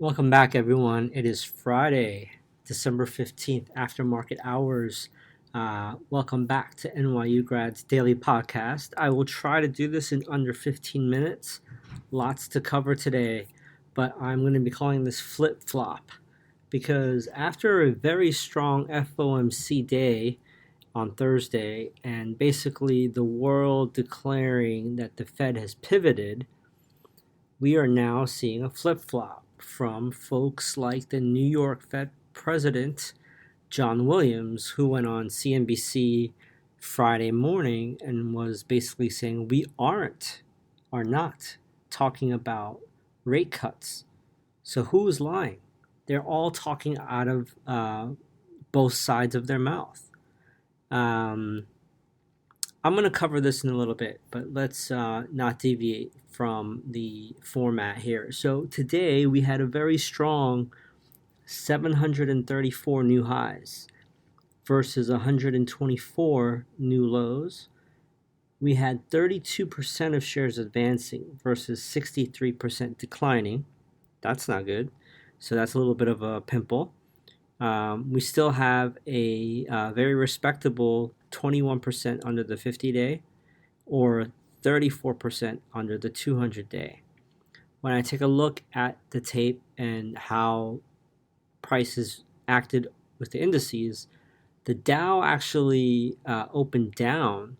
Welcome back, everyone. It is Friday, December 15th, after market hours. Welcome back to NYU Grad's Daily Podcast. I will try to do this in under 15 minutes. Lots to cover today, but I'm going to be calling this flip flop because after a very strong FOMC day on Thursday and basically the world declaring that the Fed has pivoted, we are now seeing a flip flop from folks like the New York Fed President, John Williams, who went on CNBC Friday morning and was basically saying we are not talking about rate cuts. So who's lying? They're all talking out of both sides of their mouth. I'm going to cover this in a little bit, but let's not deviate from the format here. So today we had a very strong 734 new highs versus 124 new lows. We had 32% of shares advancing versus 63% declining. That's not good. So that's a little bit of a pimple. We still have a very respectable 21% under the 50-day or 34% under the 200-day. When I take a look at the tape and how prices acted with the indices, the Dow actually opened down,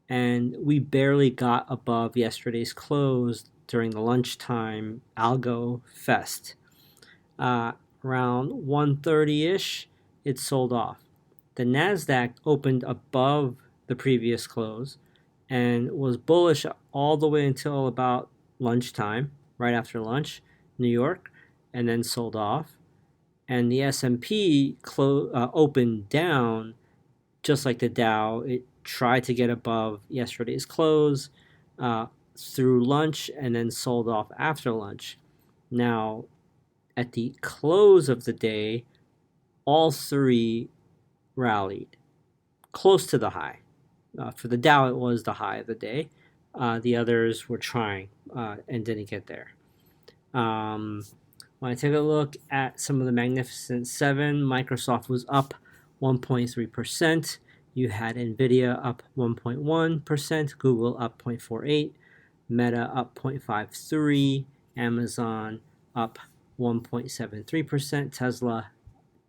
and we barely got above yesterday's close during the lunchtime algo fest. Around 1:30-ish, it sold off. The Nasdaq opened above the previous close and was bullish all the way until about lunchtime, right after lunch, New York, and then sold off. And the S&P opened down just like the Dow. It tried to get above yesterday's close through lunch and then sold off after lunch. Now, at the close of the day, all three rallied close to the high. For the Dow, it was the high of the day. The others were trying and didn't get there. When I take a look at some of the Magnificent Seven, Microsoft was up 1.3%. You had NVIDIA up 1.1%, Google up 0.48%, Meta up 0.53%, Amazon up 1.73%, Tesla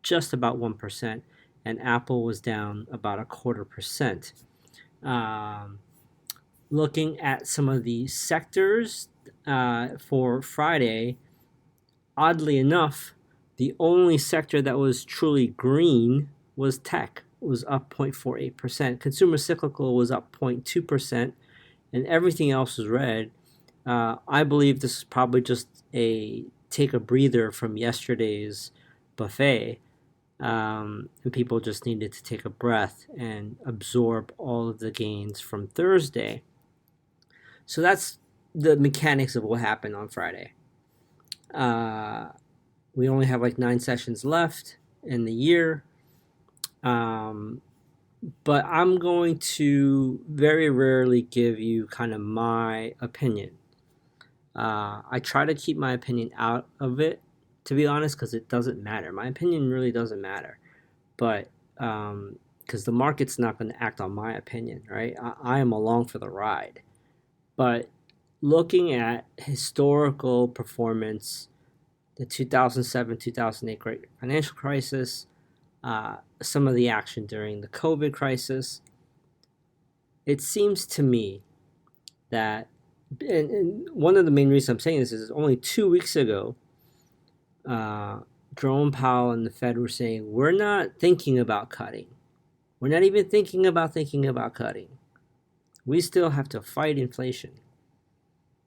just about 1%, and Apple was down about 0.25%. Looking at some of the sectors for Friday, oddly enough, the only sector that was truly green was tech. It was up 0.48%. Consumer cyclical was up 0.2%, and everything else was red. I believe this is probably just a take a breather from yesterday's buffet. And people just needed to take a breath and absorb all of the gains from Thursday. So that's the mechanics of what happened on Friday. We only have like 9 sessions left in the year. But I'm going to very rarely give you kind of my opinion. I try to keep my opinion out of it, to be honest, because it doesn't matter. My opinion really doesn't matter. But because the market's not going to act on my opinion, right? I am along for the ride. But looking at historical performance, the 2007-2008 Great Financial Crisis, some of the action during the COVID crisis, it seems to me that, and one of the main reasons I'm saying this is only 2 weeks ago, Jerome Powell and the Fed were saying, we're not thinking about cutting. We're not even thinking about cutting. We still have to fight inflation.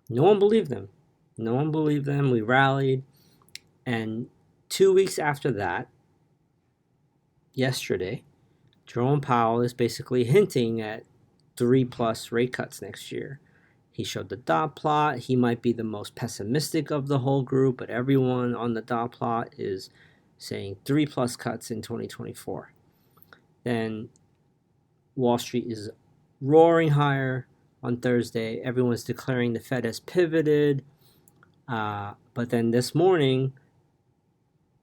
No one believed them. We rallied. And 2 weeks after that, yesterday, Jerome Powell is basically hinting at 3+ rate cuts next year. He showed the dot plot. He might be the most pessimistic of the whole group, but everyone on the dot plot is saying 3+ cuts in 2024. Then Wall Street is roaring higher on Thursday. Everyone's declaring the Fed has pivoted. But then this morning,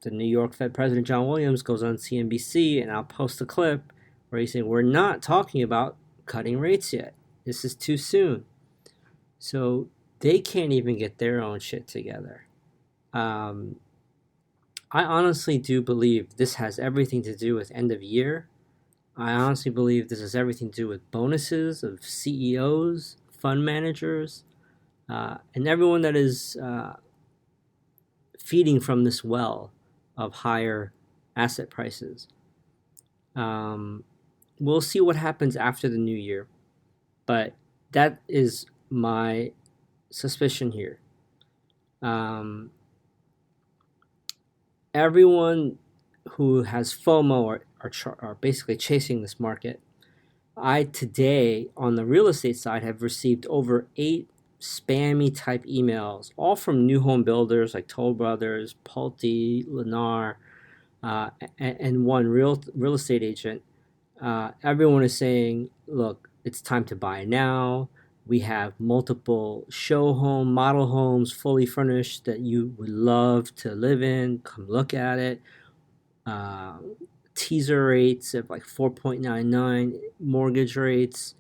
the New York Fed President John Williams goes on CNBC, and I'll post a clip where he's saying, we're not talking about cutting rates yet. This is too soon. So they can't even get their own shit together. I honestly do believe this has everything to do with end of year. I honestly believe this has everything to do with bonuses of CEOs, fund managers, and everyone that is feeding from this well of higher asset prices. We'll see what happens after the new year, but that is my suspicion here. Everyone who has FOMO are basically chasing this market. I today on the real estate side have received over 8 spammy type emails, all from new home builders like Toll Brothers, Pulte, Lennar, and one real estate agent. Everyone is saying, look, it's time to buy now. We have multiple show home, model homes, fully furnished that you would love to live in. Come look at it. Teaser rates of like 4.99, mortgage rates.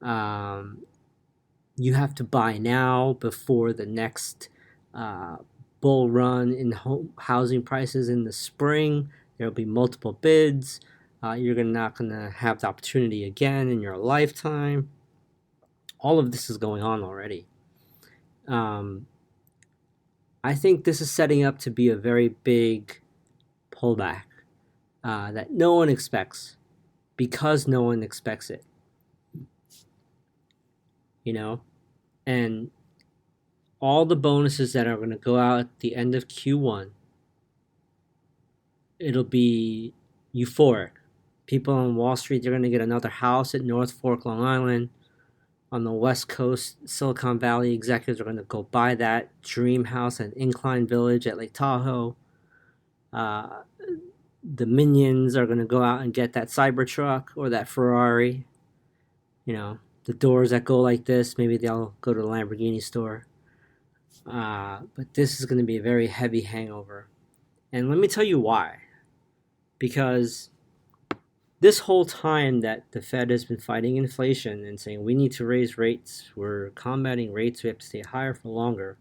You have to buy now before the next bull run in housing prices in the spring. There will be multiple bids. You're not going to have the opportunity again in your lifetime. All of this is going on already. I think this is setting up to be a very big pullback that no one expects, because no one expects it. And all the bonuses that are going to go out at the end of Q1, it'll be euphoric. People on Wall Street, they're going to get another house at North Fork, Long Island. On the West Coast, Silicon Valley executives are going to go buy that dream house at Incline Village at Lake Tahoe. The minions are going to go out and get that Cybertruck or that Ferrari. The doors that go like this, maybe they'll go to the Lamborghini store. But this is going to be a very heavy hangover. And let me tell you why. Because this whole time that the Fed has been fighting inflation and saying we need to raise rates, we're combating rates, we have to stay higher for longer,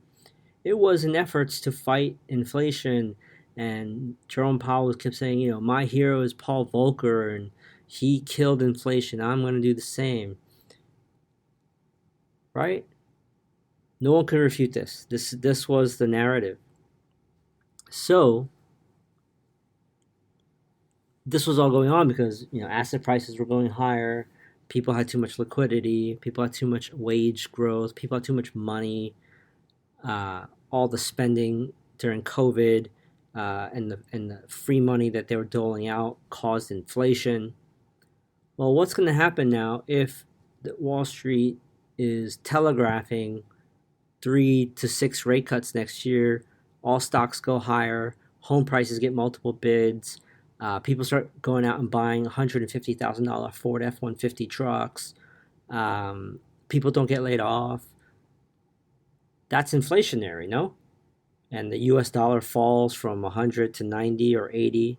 it was in efforts to fight inflation. And Jerome Powell kept saying, my hero is Paul Volcker, and he killed inflation. I'm going to do the same. Right? No one could refute this. This was the narrative. So this was all going on because asset prices were going higher. People had too much liquidity. People had too much wage growth. People had too much money. All the spending during COVID and the free money that they were doling out caused inflation. Well, what's going to happen now if Wall Street is telegraphing 3 to 6 rate cuts next year? All stocks go higher. Home prices get multiple bids. People start going out and buying $150,000 Ford F-150 trucks. People don't get laid off. That's inflationary, no? And the US dollar falls from 100 to 90 or 80.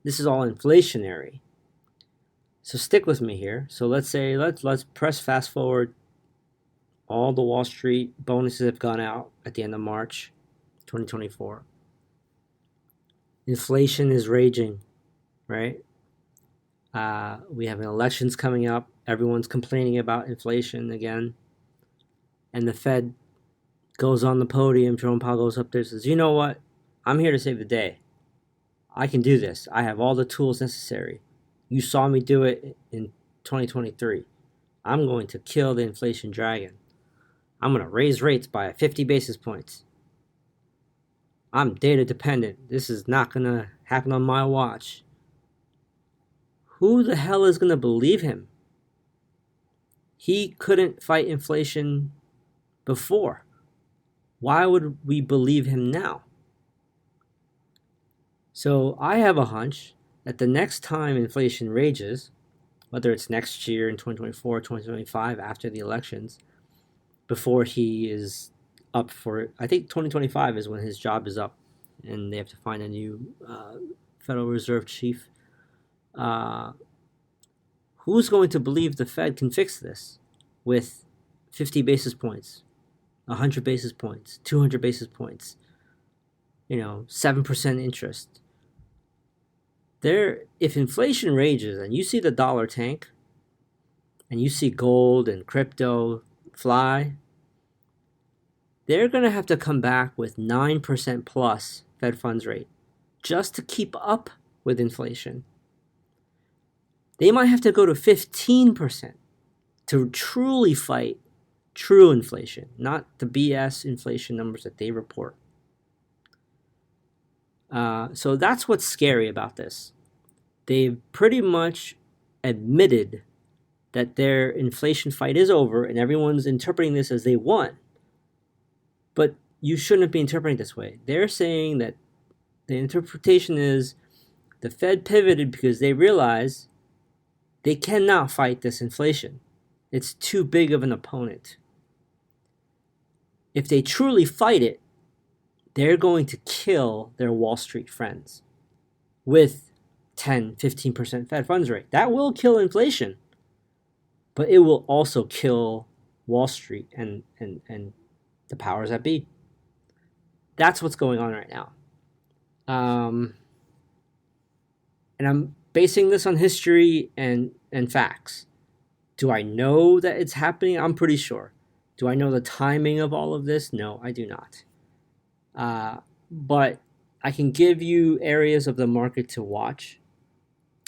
This is all inflationary. So stick with me here. So let's press fast forward. All the Wall Street bonuses have gone out at the end of March 2024. Inflation is raging, right? We have elections coming up. Everyone's complaining about inflation again. And the Fed goes on the podium. Jerome Powell goes up there and says, you know what? I'm here to save the day. I can do this. I have all the tools necessary. You saw me do it in 2023. I'm going to kill the inflation dragon. I'm going to raise rates by 50 basis points. I'm data dependent. This is not going to happen on my watch. Who the hell is going to believe him? He couldn't fight inflation before. Why would we believe him now? So I have a hunch that the next time inflation rages, whether it's next year in 2024, 2025, after the elections, before he is up for it, I think 2025 is when his job is up and they have to find a new Federal Reserve chief. Who's going to believe the Fed can fix this with 50 basis points, 100 basis points, 200 basis points, 7% interest? If inflation rages and you see the dollar tank and you see gold and crypto fly, they're going to have to come back with 9% plus Fed funds rate just to keep up with inflation. They might have to go to 15% to truly fight true inflation, not the BS inflation numbers that they report. So that's what's scary about this. They've pretty much admitted that their inflation fight is over, and everyone's interpreting this as they won. But you shouldn't be interpreting it this way. They're saying that the interpretation is the Fed pivoted because they realize they cannot fight this inflation. It's too big of an opponent. If they truly fight it, they're going to kill their Wall Street friends with 10, 15% Fed funds rate. That will kill inflation, but it will also kill Wall Street and the powers that be. That's what's going on right now. And I'm basing this on history and facts. Do I know that it's happening? I'm pretty sure. Do I know the timing of all of this? No, I do not. But I can give you areas of the market to watch.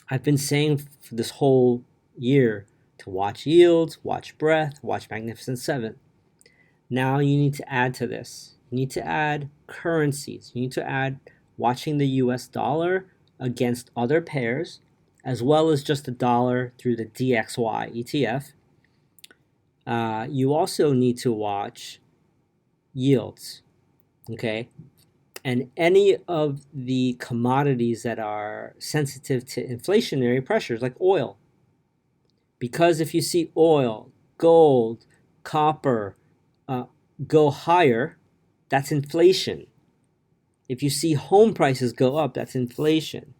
I've been saying for this whole year to watch yields, watch breadth, watch Magnificent Seven. Now you need to add to this. You need to add currencies. You need to add watching the US dollar against other pairs, as well as just the dollar through the DXY ETF. You also need to watch yields, okay? And any of the commodities that are sensitive to inflationary pressures, like oil. Because if you see oil, gold, copper go higher, that's inflation. If you see home prices go up, that's inflation.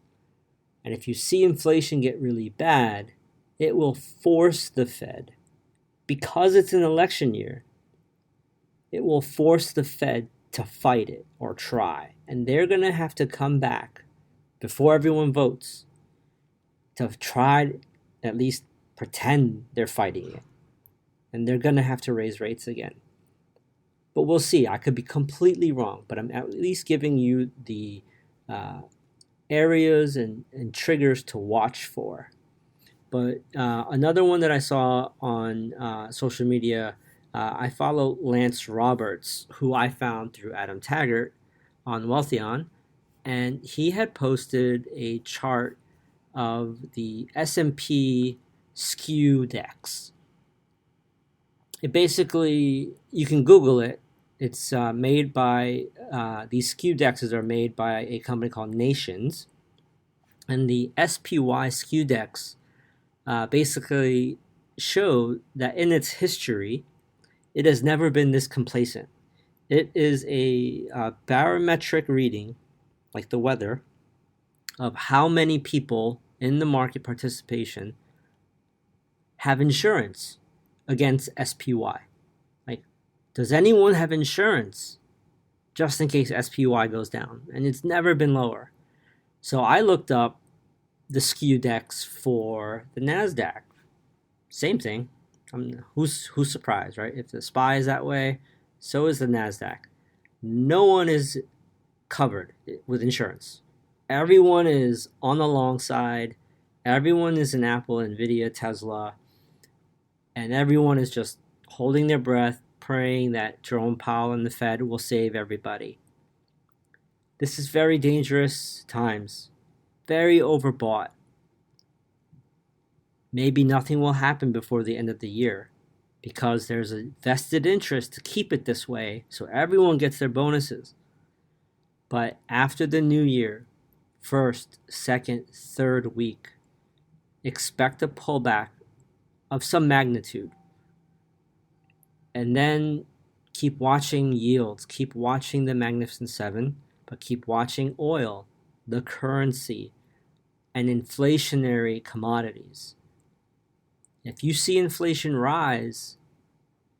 And if you see inflation get really bad, it will force the Fed, because it's an election year, it will force the Fed to fight it or try. And they're going to have to come back before everyone votes to try at least pretend they're fighting it. And they're going to have to raise rates again. But we'll see. I could be completely wrong, but I'm at least giving you the areas and triggers to watch for. But another one that I saw on social media, I follow Lance Roberts, who I found through Adam Taggart on Wealthion, and he had posted a chart of the S&P skew dex. It basically, you can Google it. It's made by, these skew dexes are made by a company called Nations. And the SPY skew dex basically showed that in its history, it has never been this complacent. It is a barometric reading, like the weather, of how many people in the market participation have insurance against SPY. Like, does anyone have insurance just in case SPY goes down? And it's never been lower. So I looked up the skew dex for the NASDAQ. Same thing. Who's surprised, right? If the SPY is that way, so is the NASDAQ. No one is covered with insurance. Everyone is on the long side. Everyone is in Apple, Nvidia, Tesla. And everyone is just holding their breath, praying that Jerome Powell and the Fed will save everybody. This is very dangerous times. Very overbought. Maybe nothing will happen before the end of the year because there's a vested interest to keep it this way so everyone gets their bonuses. But after the new year, first, second, third week, expect a pullback of some magnitude. And then keep watching yields, keep watching the Magnificent Seven, but keep watching oil, the currency, and inflationary commodities. If you see inflation rise,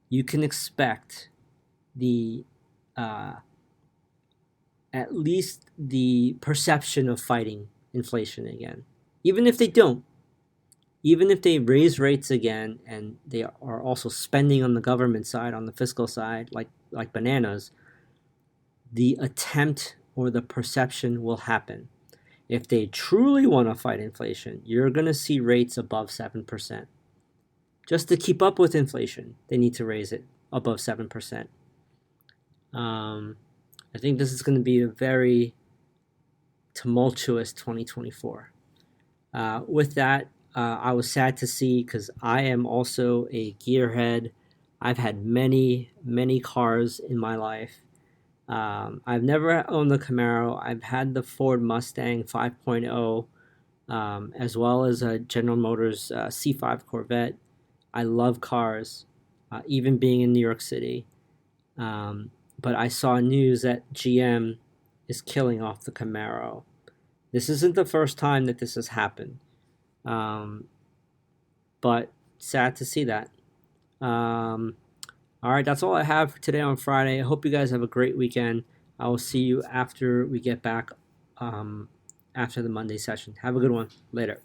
you can expect the at least the perception of fighting inflation again. Even if they don't, even if they raise rates again and they are also spending on the government side, on the fiscal side, like bananas, the attempt or the perception will happen. If they truly want to fight inflation, you're going to see rates above 7%. Just to keep up with inflation, they need to raise it above 7%. I think this is going to be a very tumultuous 2024. With that, I was sad to see, because I am also a gearhead. I've had many, many cars in my life. I've never owned the Camaro. I've had the Ford Mustang 5.0, as well as a General Motors C5 Corvette. I love cars, even being in New York City. But I saw news that GM is killing off the Camaro. This isn't the first time that this has happened. But sad to see that. All right, that's all I have for today on Friday. I hope you guys have a great weekend. I will see you after we get back after the Monday session. Have a good one. Later.